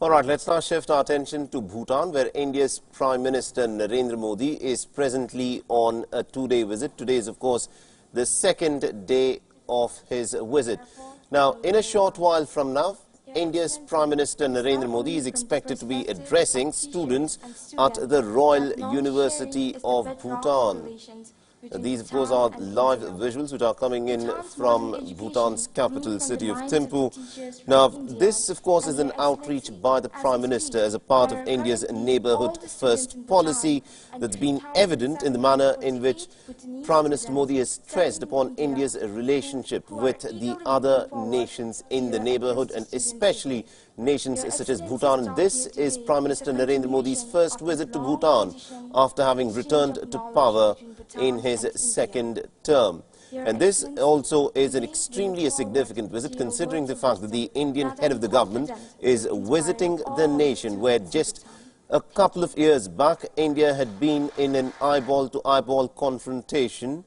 All right, let's now shift our attention to Bhutan, where India's Prime Minister Narendra Modi is presently on a two-day visit. Today is, of course, the second day of his visit. Now, in a short while from now, India's Prime Minister Narendra Modi is expected to be addressing students at the Royal University of Bhutan. These, of course, are live visuals which are coming in from Bhutan's capital city of Thimphu. Now, this, of course, is an outreach by the Prime Minister as a part of India's neighbourhood first policy that's been evident in the manner in which Prime Minister Modi has stressed upon India's relationship with the other nations in the neighbourhood, and especially nations such as Bhutan. This is Prime Minister Narendra Modi's first visit to Bhutan after having returned to power in his second term. And this also is an extremely significant visit, considering the fact that the Indian head of the government is visiting the nation where just a couple of years back India had been in an eyeball-to-eyeball confrontation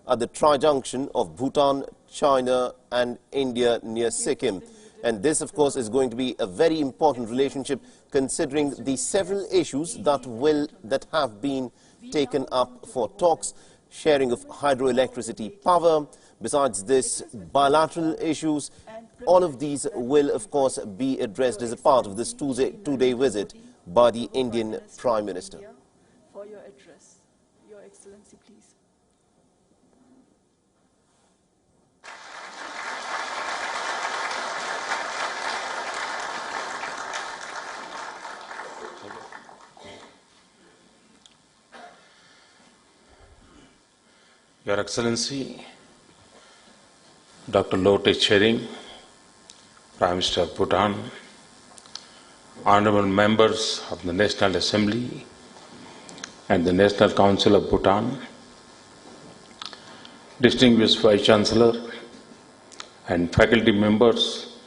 at the tri-junction of Bhutan, China and India near Sikkim. And this, of course, is going to be a very important relationship, considering the several issues that have been taken up for talks: sharing of hydroelectricity power. Besides this, bilateral issues. All of these will, of course, be addressed as a part of this two-day visit by the Indian Prime Minister. For your address, Your Excellency, please. Your Excellency, Dr. Lote Tshering, Prime Minister of Bhutan, honorable members of the National Assembly and the National Council of Bhutan, distinguished Vice Chancellor and faculty members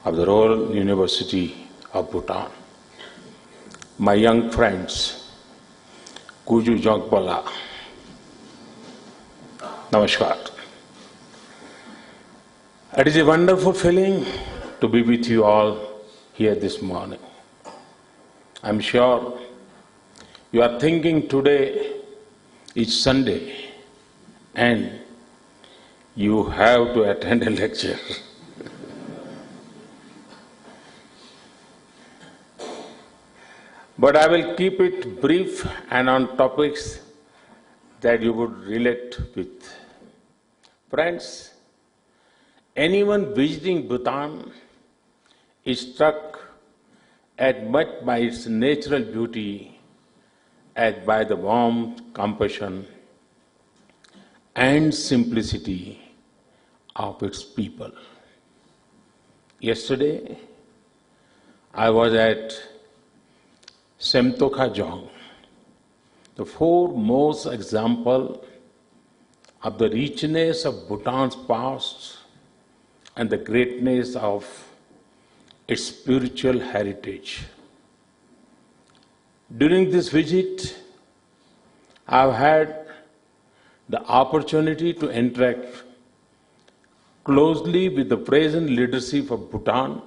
of the Royal University of Bhutan, my young friends, Kuju Jongpala, Namaskar. It is a wonderful feeling to be with you all here this morning. I'm sure you are thinking today is Sunday and you have to attend a lecture. But I will keep it brief and on topics that you would relate with. Friends, anyone visiting Bhutan is struck as much by its natural beauty as by the warmth, compassion, and simplicity of its people. Yesterday, I was at Semtokhajong, the foremost example of the richness of Bhutan's past and the greatness of its spiritual heritage. During this visit, I have had the opportunity to interact closely with the present leadership of Bhutan.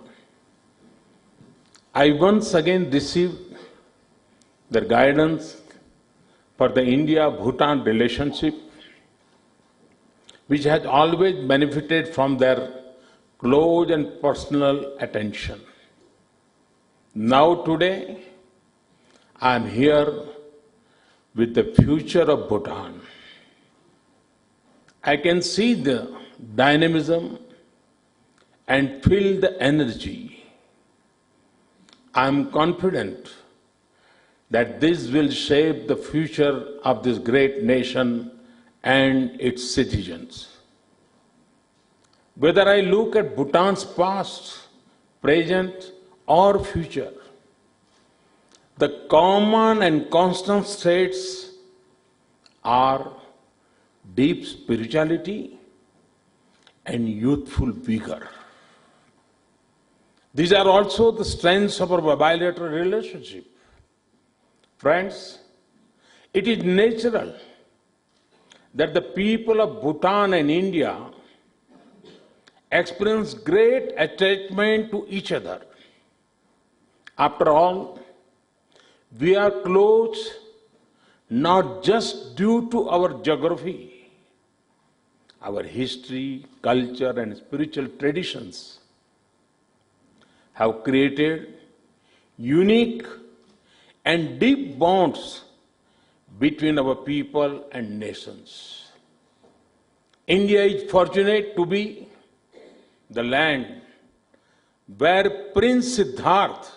I once again received their guidance for the India-Bhutan relationship, which has always benefited from their close and personal attention. Now today, I am here with the future of Bhutan. I can see the dynamism and feel the energy. I am confident that this will shape the future of this great nation and its citizens. Whether I look at Bhutan's past, present, or future, the common and constant traits are deep spirituality and youthful vigor. These are also the strengths of our bilateral relationship. Friends, it is natural that the people of Bhutan and India experience great attachment to each other After all, we are close not just due to our geography, our history, culture, and spiritual traditions have created unique and deep bonds between our people and nations. India is fortunate to be the land where Prince Siddhartha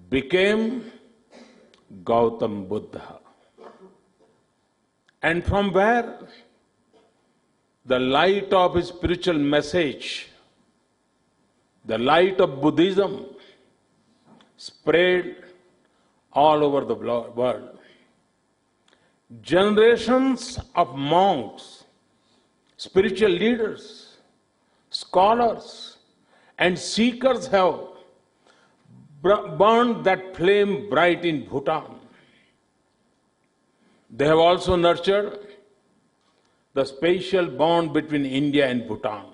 became Gautam Buddha, and from where the light of his spiritual message, the light of Buddhism, spread all over the world. Generations of monks, spiritual leaders, scholars, and seekers have burned that flame bright in Bhutan. They have also nurtured the special bond between India and Bhutan.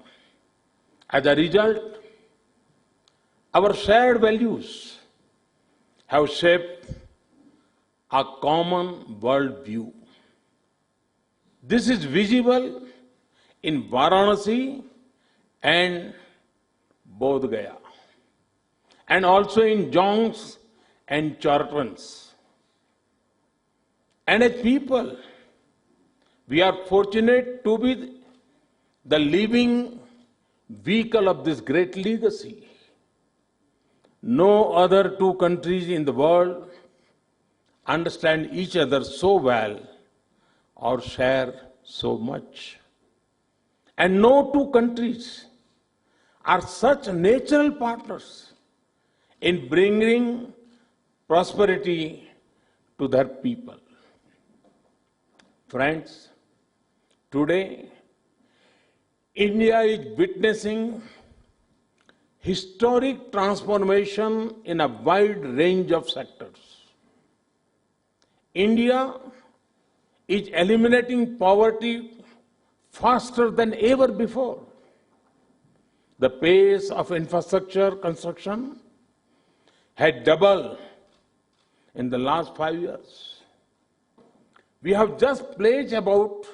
As a result, our shared values have shaped a common world view. This is visible in Varanasi and Bodh Gaya, and also in Jongs and Chartrans. And as people, we are fortunate to be the living vehicle of this great legacy. No other two countries in the world understand each other so well or share so much. And no two countries are such natural partners in bringing prosperity to their people. Friends, today, India is witnessing historic transformation in a wide range of sectors. India is eliminating poverty faster than ever before. The pace of infrastructure construction had doubled in the last 5 years. We have just pledged about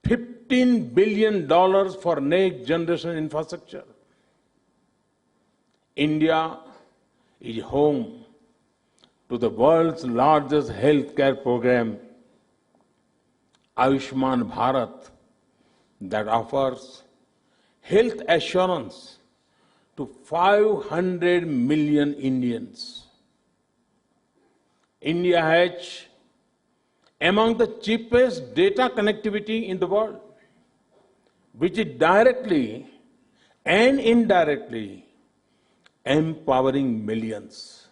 $15 billion for next generation infrastructure. India is home to the world's largest healthcare program, Ayushman Bharat, that offers health assurance to 500 million Indians. India has among the cheapest data connectivity in the world, which is directly and indirectly empowering millions.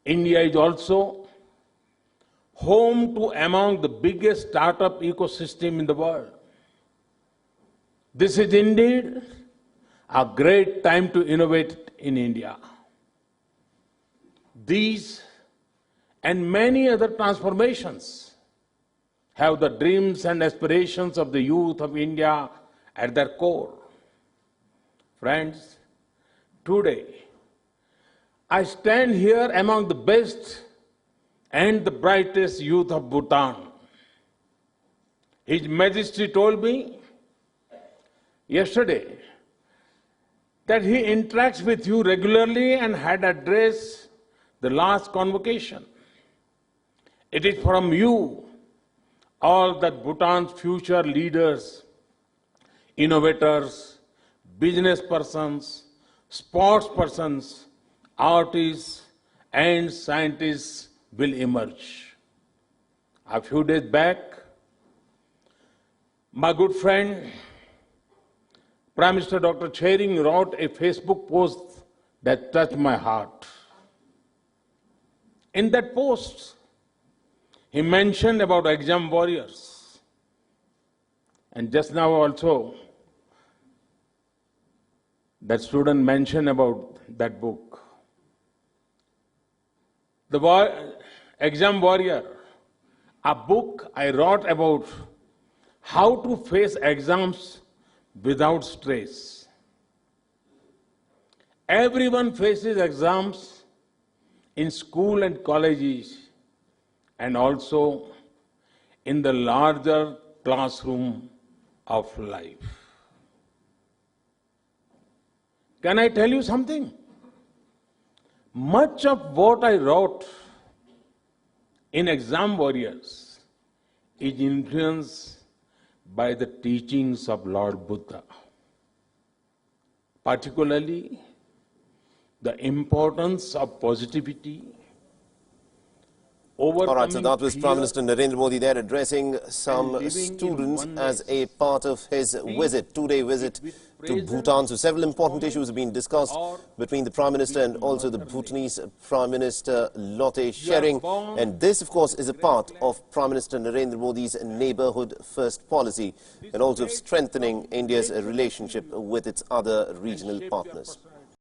India is also home to among the biggest startup ecosystem in the world. This is indeed a great time to innovate in India. These and many other transformations have the dreams and aspirations of the youth of India at their core. Friends, today, I stand here among the best and the brightest youth of Bhutan. His Majesty told me yesterday that he interacts with you regularly and had addressed the last convocation. It is from you all that Bhutan's future leaders, innovators, business persons, sports persons, artists, and scientists will emerge. A few days back, my good friend, Prime Minister Dr. Chering wrote a Facebook post that touched my heart. In that post, he mentioned about exam warriors. And just now also, that student mentioned about that book. The Exam Warrior, a book I wrote about how to face exams without stress. Everyone faces exams in school and colleges and also in the larger classroom of life. Can I tell you something? Much of what I wrote in Exam Warriors is influenced by the teachings of Lord Buddha, particularly the importance of positivity. All right, so that was Prime Minister Narendra Modi there addressing some students as a part of his visit, two-day visit to Bhutan. So several important issues have been discussed between the Prime Minister and also the Bhutanese Prime Minister Lotte Tshering. And this, of course, is a part of Prime Minister Narendra Modi's neighbourhood first policy and also of strengthening India's relationship with its other regional partners.